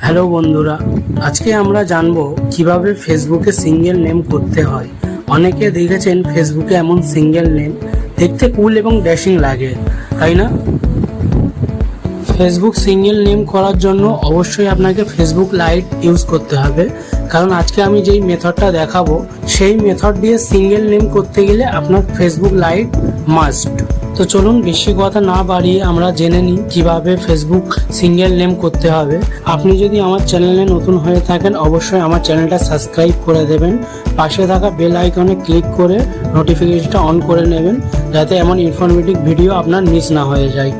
Hello বন্ধুরা, আজকে আমরা জানবো কিভাবে ফেসবুকে সিঙ্গেল নেম করতে হয়। অনেকে দেখেছেন ফেসবুকে এমন সিঙ্গেল নেম দেখতে কুল এবং ড্যাশিং লাগে, তাই না? ফেসবুক সিঙ্গেল নেম করার জন্য অবশ্যই আপনাকে ফেসবুক লাইট ইউজ করতে হবে, কারণ আজকে আমি যেই মেথডটা দেখাবো সেই মেথড দিয়ে সিঙ্গেল নেম করতে গেলে আপনার ফেসবুক লাইট মাস্ট। তো চলুন বেশি কথা না বাড়িয়ে আমরা জেনে নিই কিভাবে ফেসবুক সিঙ্গেল নেম করতে হবে। আপনি যদি আমার চ্যানেলে নতুন হয়ে থাকেন অবশ্যই আমার চ্যানেলটা সাবস্ক্রাইব করে দেবেন, পাশে থাকা বেল আইকনে ক্লিক করে নোটিফিকেশনটা অন করে নেবেন, যাতে এমন ইনফরমেটিভ ভিডিও আপনার মিস না হয়ে যায়।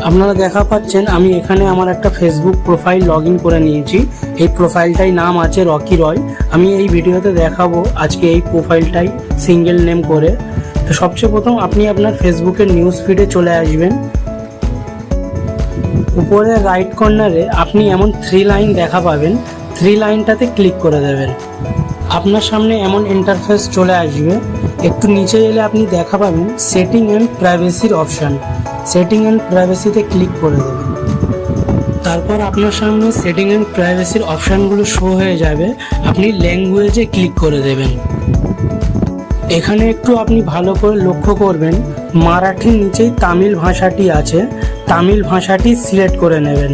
আপনারা দেখা পাচ্ছেন আমি এখানে আমার একটা ফেসবুক প্রোফাইল লগ ইন করে নিয়েছি। এই প্রোফাইলটাই নাম আছে রকি রয়। আমি এই ভিডিওতে দেখাবো আজকে এই প্রোফাইলটাই সিঙ্গেল নেম করে। তো সবচেয়ে প্রথম আপনি আপনার ফেসবুকের নিউজ ফিডে চলে আসবেন। উপরে রাইট কর্নারে আপনি এমন 3 লাইন দেখা পাবেন, 3 লাইনটাতে ক্লিক করে দেবেন। আপনার সামনে এমন ইন্টারফেস চলে আসবে। একটু নিচে এলে আপনি দেখা পাবেন সেটিং অ্যান্ড প্রাইভেসির অপশান। সেটিং অ্যান্ড প্রাইভেসিতে ক্লিক করে দেবেন। তারপর আপনার সামনে সেটিং অ্যান্ড প্রাইভেসির অপশানগুলো শো হয়ে যাবে। আপনি ল্যাঙ্গুয়েজে ক্লিক করে দেবেন। এখানে একটু আপনি ভালো করে লক্ষ্য করবেন, মারাঠির নিচেই তামিল ভাষাটি আছে, তামিল ভাষাটি সিলেক্ট করে নেবেন।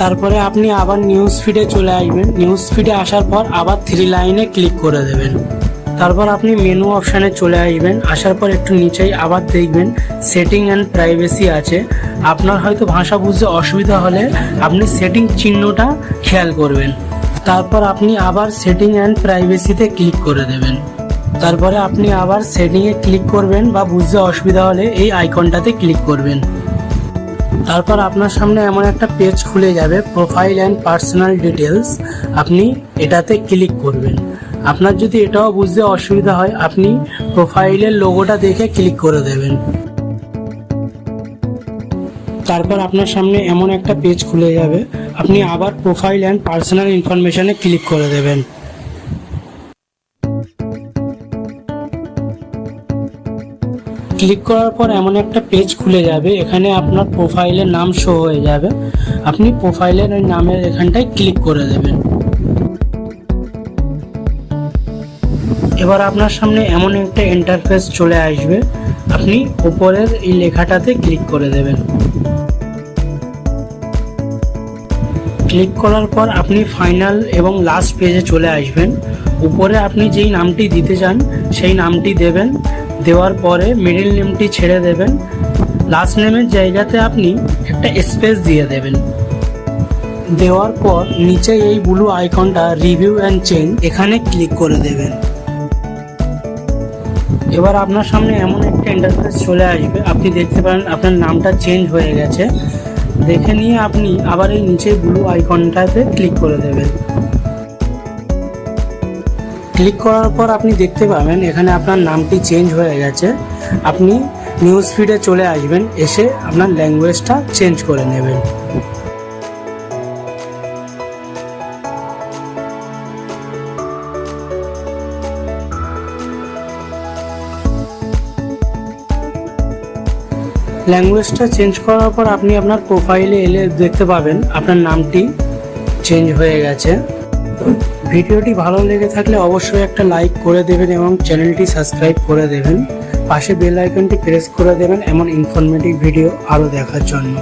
তারপরে আপনি আবার নিউজ ফিডে চলে আসবেন। নিউজ ফিডে আসার পর আবার 3 লাইনে ক্লিক করে দেবেন। তারপর আপনি মেনু অপশানে চলে আসবেন। আসার পর একটু নিচেই আবার দেখবেন সেটিং অ্যান্ড প্রাইভেসি আছে। আপনার হয়তো ভাষা বুঝতে অসুবিধা হলে আপনি সেটিং চিহ্নটা খেয়াল করবেন। তারপর আপনি আবার সেটিং অ্যান্ড প্রাইভেসিতে ক্লিক করে দেবেন। তারপরে আপনি আবার সেটিংয়ে ক্লিক করবেন বা বুঝতে অসুবিধা হলে এই আইকনটাতে ক্লিক করবেন। তারপর আপনার সামনে এমন একটা পেজ খুলে যাবে, প্রোফাইল অ্যান্ড পার্সোনাল ডিটেলস। আপনি এটাতে ক্লিক করবেন। আপনার যদি এটাও বুঝতে অসুবিধা হয় আপনি প্রোফাইলের লোগোটা দেখে ক্লিক করে দেবেন। তারপর আপনার সামনে এমন একটা পেজ খুলে যাবে, আপনি আবার প্রোফাইল অ্যান্ড পার্সোনাল ইনফরমেশনে ক্লিক করে দেবেন। ক্লিক করার পর এমন একটা পেজ খুলে যাবে, এখানে আপনার প্রোফাইলের নাম শো হয়ে যাবে। আপনি প্রোফাইলের ওই নামের এখানটায় ক্লিক করে দেবেন। এবার আপনার সামনে এমন একটা ইন্টারফেস চলে আসবে, আপনি উপরের এই লেখাটাতে ক্লিক করে দেবেন। ক্লিক করার পর আপনি ফাইনাল এবং লাস্ট পেজে চলে আসবেন। উপরে আপনি যেই নামটি দিতে চান সেই নামটি দেবেন। দেওয়ার পরে মিডল নেমটি ছেড়ে দেবেন। লাস্ট নেমের জায়গাতে আপনি একটা স্পেস দিয়ে দেবেন। দেওয়ার পর নিচে এই ব্লু আইকনটা রিভিউ অ্যান্ড চেঞ্জ, এখানে ক্লিক করে দেবেন। এবার আপনার সামনে এমন একটা ইন্টারফেস চলে আসবে, আপনি দেখতে পারেন আপনার নামটা চেঞ্জ হয়ে গেছে। দেখে নিয়ে আপনি আবার এই নিচে ব্লু আইকনটাতে ক্লিক করে দেবেন। ক্লিক করার পর আপনি দেখতে পাবেন এখানে আপনার নামটি চেঞ্জ হয়ে গেছে। আপনি নিউজ ফিডে চলে আসবেন, এসে আপনার ল্যাঙ্গুয়েজটা চেঞ্জ করে নেবেন। ল্যাঙ্গুয়েজটা চেঞ্জ করার পর আপনি আপনার প্রোফাইলে এলে দেখতে পাবেন আপনার নামটি চেঞ্জ হয়ে গেছে। ভিডিওটি ভালো লেগে থাকলে অবশ্যই একটা লাইক করে দেবেন এবং চ্যানেলটি সাবস্ক্রাইব করে দেবেন। পাশে বেল আইকনটি প্রেস করে দেবেন এমন ইনফরমেটিভ ভিডিও আরও দেখার জন্য।